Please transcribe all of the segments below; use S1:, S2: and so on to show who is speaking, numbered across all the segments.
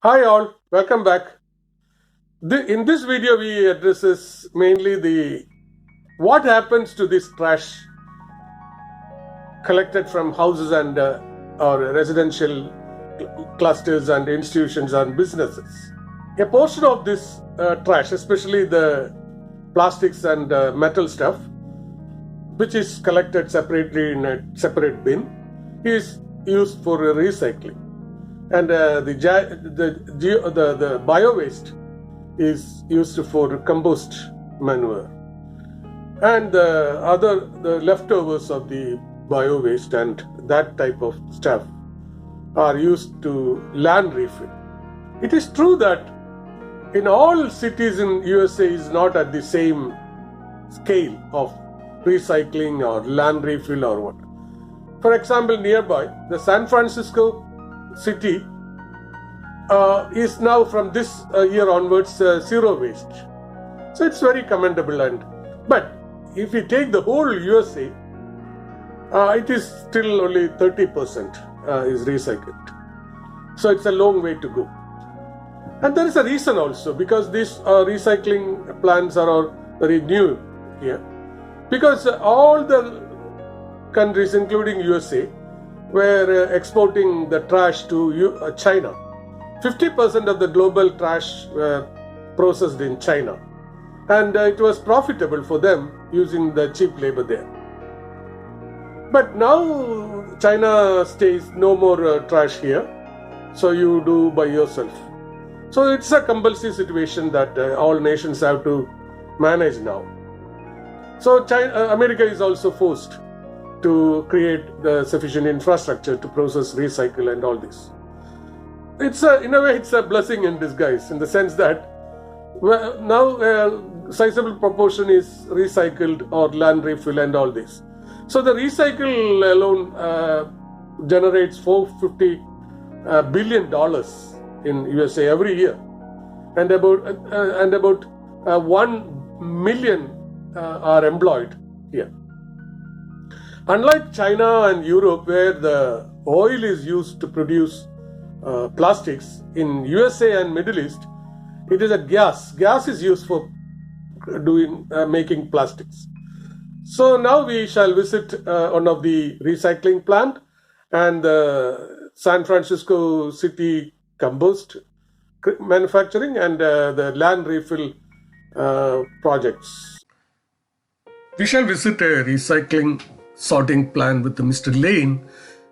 S1: Hi all, welcome back. In this video we addresses mainly the what happens to this trash collected from houses and or residential clusters and institutions and businesses. A portion of this trash, especially the plastics and metal stuff, which is collected separately in a separate bin, is used for recycling, and the bio waste is used for compost manure, and the leftovers of the bio waste and that type of stuff are used to land refill. It is true that in all cities in USA is not at the same scale of recycling or land refill or what. For example, nearby the San Francisco city is now from this year onwards zero waste. So it's very commendable. But if we take the whole USA, it is still only 30% is recycled. So it's a long way to go. And there is a reason also, because these recycling plants are very new here. Because all the countries, including USA, were exporting the trash to China. 50% of the global trash were processed in China, and it was profitable for them using the cheap labor there. But now China stays no more trash here, so you do by yourself. So it's a compulsory situation that all nations have to manage now. So America is also forced to create the sufficient infrastructure to process, recycle, and all this. In a way, it's a blessing in disguise, in the sense that now a sizable proportion is recycled or land refill and all this. So the recycle alone generates $450 billion in USA every year, and about 1 million are employed here. Unlike China and Europe, where the oil is used to produce plastics, in USA and Middle East, it is a gas. Gas is used for making plastics. So now we shall visit one of the recycling plant and the San Francisco City compost manufacturing and the land refill projects. We shall visit a recycling sorting plant with Mr. Lane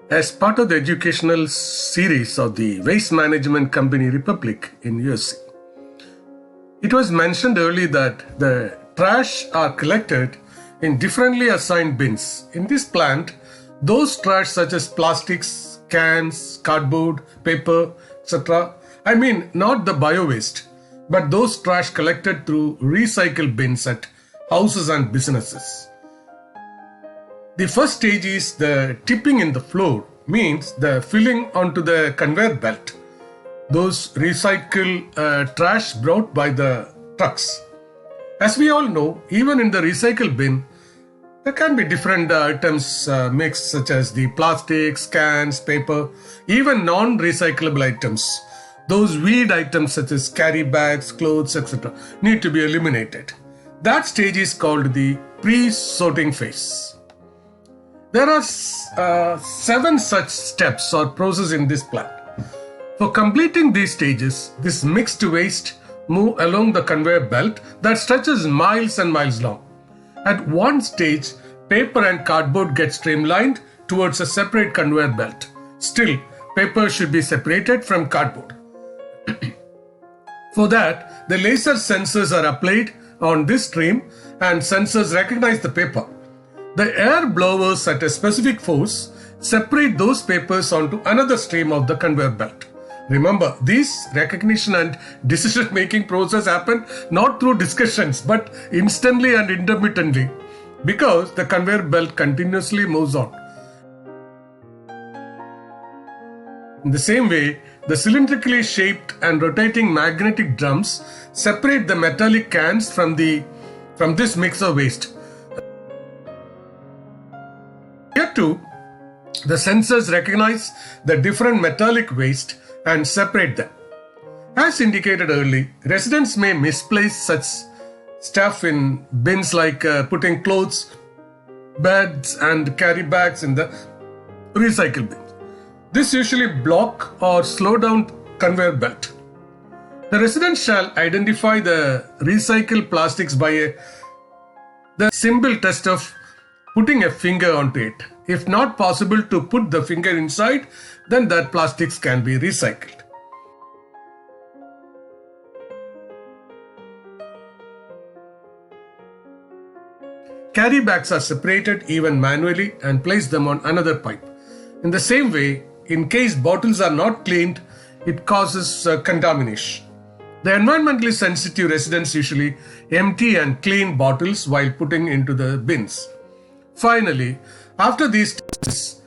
S1: as part of the educational series of the Waste Management Company Republic in USA. It was mentioned earlier that the trash are collected in differently assigned bins. In this plant, those trash such as plastics, cans, cardboard, paper, etc. I mean, not the bio waste, but those trash collected through recycle bins at houses and businesses. The first stage is the tipping in the floor, means the filling onto the conveyor belt. Those recycle trash brought by the trucks. As we all know, even in the recycle bin, there can be different items mixed, such as the plastics, cans, paper, even non-recyclable items. Those weed items such as carry bags, clothes, etc. need to be eliminated. That stage is called the pre-sorting phase. There are 7 such steps or processes in this plant. For completing these stages, this mixed waste move along the conveyor belt that stretches miles and miles long. At one stage, paper and cardboard get streamlined towards a separate conveyor belt. Still, paper should be separated from cardboard. For that, the laser sensors are applied on this stream, and sensors recognize the paper. The air blowers at a specific force separate those papers onto another stream of the conveyor belt. Remember, this recognition and decision-making process happen not through discussions but instantly and intermittently, because the conveyor belt continuously moves on. In the same way, the cylindrically shaped and rotating magnetic drums separate the metallic cans from this mix of waste. Here too, the sensors recognize the different metallic waste and separate them. As indicated early, residents may misplace such stuff in bins like putting clothes, beds and carry bags in the recycle bin. This usually block or slow down conveyor belt. The residents shall identify the recycled plastics by the simple test of putting a finger onto it. If not possible to put the finger inside, then that plastics can be recycled. Carry bags are separated even manually and place them on another pipe. In the same way, in case bottles are not cleaned, it causes contamination. The environmentally sensitive residents usually empty and clean bottles while putting into the bins. Finally, after these tests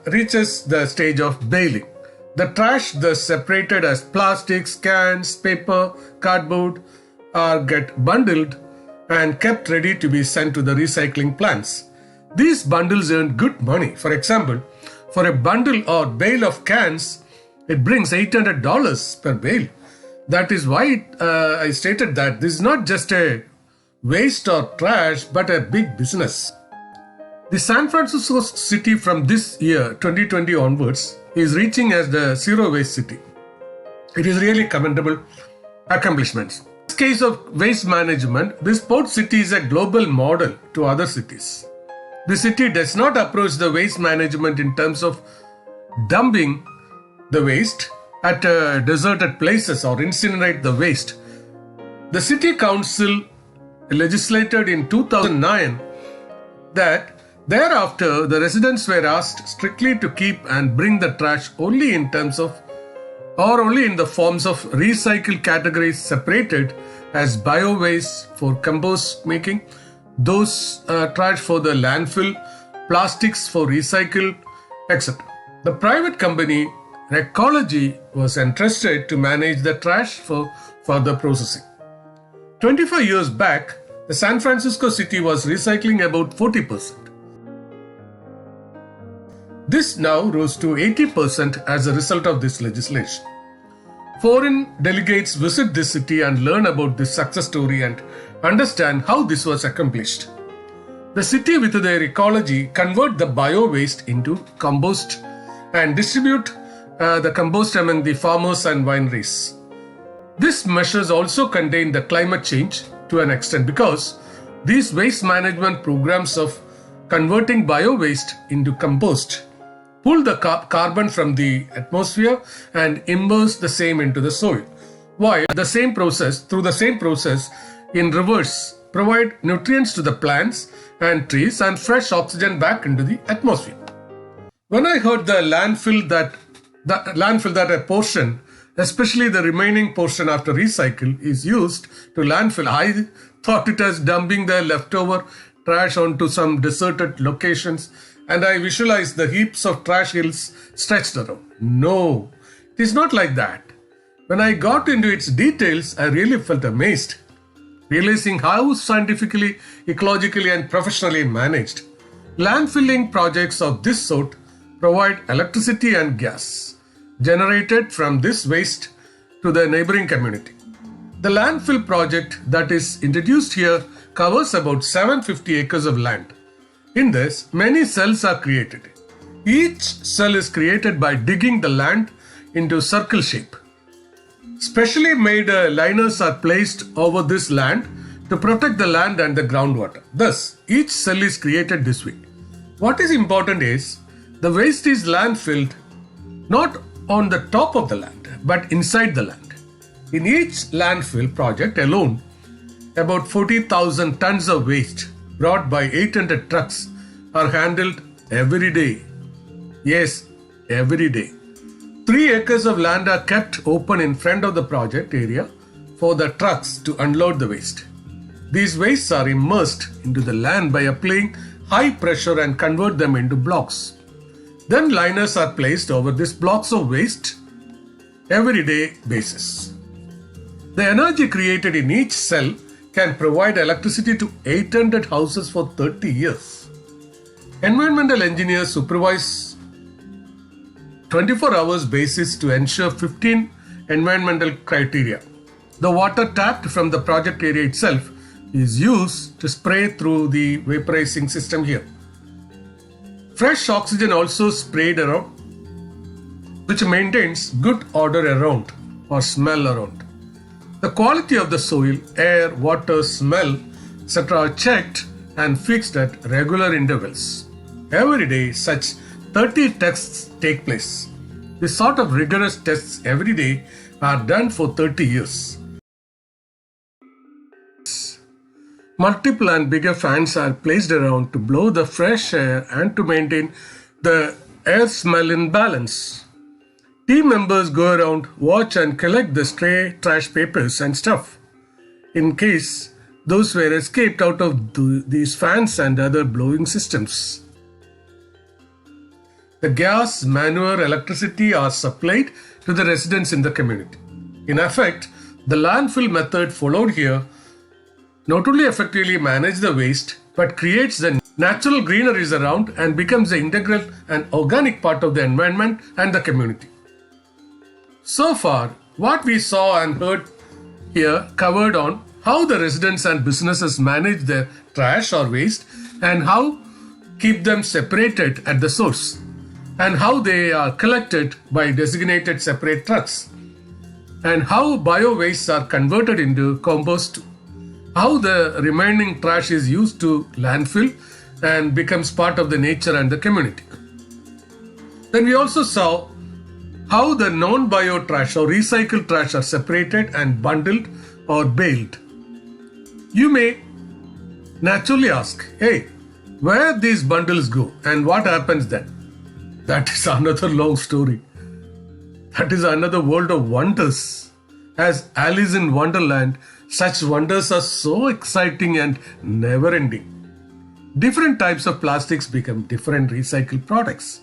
S1: reaches the stage of baling. The trash thus separated as plastics, cans, paper, cardboard are get bundled and kept ready to be sent to the recycling plants. These bundles earn good money. For example, for a bundle or bale of cans, it brings $800 per bale. That is why I stated that this is not just a waste or trash, but a big business. The San Francisco city from this year, 2020 onwards, is reaching as the zero waste city. It is really commendable accomplishments. In this case of waste management, this port city is a global model to other cities. The city does not approach the waste management in terms of dumping the waste at deserted places or incinerate the waste. The city council legislated in 2009 that thereafter the residents were asked strictly to keep and bring the trash only in terms of or only in the forms of recycled categories separated as bio waste for compost making, those trash for the landfill, plastics for recycled, etc. The private company Ecology was entrusted to manage the trash for further processing. 25 years back, the San Francisco city was recycling about 40%. This now rose to 80% as a result of this legislation. Foreign delegates visit this city and learn about this success story and understand how this was accomplished. The city with their ecology convert the bio waste into compost and distribute the compost among the farmers and wineries. These measures also contain the climate change to an extent because these waste management programs of converting bio waste into compost pull the carbon from the atmosphere and immerse the same into the soil, while through the same process in reverse provide nutrients to the plants and trees and fresh oxygen back into the atmosphere. When I heard the landfill that a portion, especially the remaining portion after recycle, is used to landfill, I thought it as dumping the leftover trash onto some deserted locations, and I visualized the heaps of trash hills stretched around. No, it is not like that. When I got into its details, I really felt amazed, realizing how scientifically, ecologically, and professionally managed. Landfilling projects of this sort provide electricity and gas generated from this waste to the neighboring community. The landfill project that is introduced here covers about 750 acres of land. In this, many cells are created. Each cell is created by digging the land into circle shape. Specially made liners are placed over this land to protect the land and the groundwater. Thus, each cell is created this way. What is important is the waste is landfilled not on the top of the land but inside the land. In each landfill project alone, about 40,000 tons of waste brought by 800 trucks are handled every day. Yes, every day. 3 acres of land are kept open in front of the project area for the trucks to unload the waste. These wastes are immersed into the land by applying high pressure and convert them into blocks. Then liners are placed over these blocks of waste everyday basis. The energy created in each cell can provide electricity to 800 houses for 30 years. Environmental engineers supervise 24 hours basis to ensure 15 environmental criteria. The water tapped from the project area itself is used to spray through the vaporizing system here. Fresh oxygen also sprayed around, which maintains good odor around or smell around. The quality of the soil, air, water, smell, etc. are checked and fixed at regular intervals. Every day, such 30 tests take place. This sort of rigorous tests every day are done for 30 years. Multiple and bigger fans are placed around to blow the fresh air and to maintain the air smell in balance. Team members go around, watch and collect the stray trash papers and stuff in case those were escaped out of these fans and other blowing systems. The gas, manure, electricity are supplied to the residents in the community. In effect, the landfill method followed here not only effectively manages the waste but creates the natural greeneries around and becomes an integral and organic part of the environment and the community. So far, what we saw and heard here covered on how the residents and businesses manage their trash or waste and how keep them separated at the source and how they are collected by designated separate trucks and how bio-wastes are converted into compost, how the remaining trash is used to landfill and becomes part of the nature and the community. Then we also saw how the non-bio trash or recycled trash are separated and bundled or baled. You may naturally ask, hey, where these bundles go and what happens then? That is another long story. That is another world of wonders. As Alice in Wonderland, such wonders are so exciting and never-ending. Different types of plastics become different recycled products.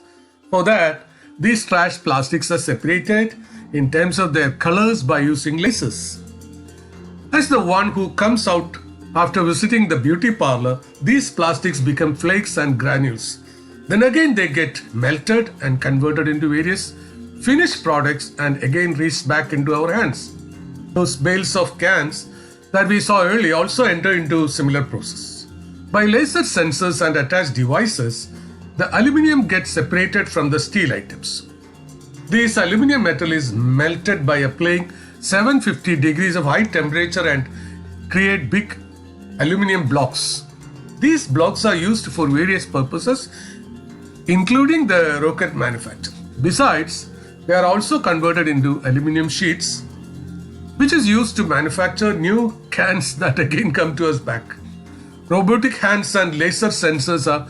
S1: For that, these trash plastics are separated in terms of their colors by using lasers. As the one who comes out after visiting the beauty parlor, these plastics become flakes and granules. Then again they get melted and converted into various finished products and again reached back into our hands. Those bales of cans that we saw earlier also enter into similar process. By laser sensors and attached devices, the aluminium gets separated from the steel items. This aluminium metal is melted by applying 750 degrees of high temperature and create big aluminium blocks. These blocks are used for various purposes, including the rocket manufacture. Besides, they are also converted into aluminium sheets, which is used to manufacture new cans that again come to us back. Robotic hands and laser sensors are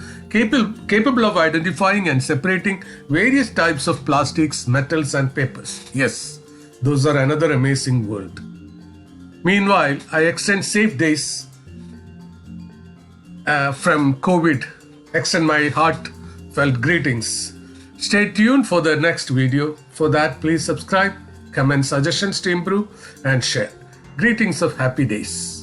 S1: capable of identifying and separating various types of plastics, metals and papers. Yes, those are another amazing world. Meanwhile, I extend safe days from COVID. Extend my heartfelt greetings. Stay tuned for the next video. For that, please subscribe, comment suggestions to improve and share. Greetings of happy days.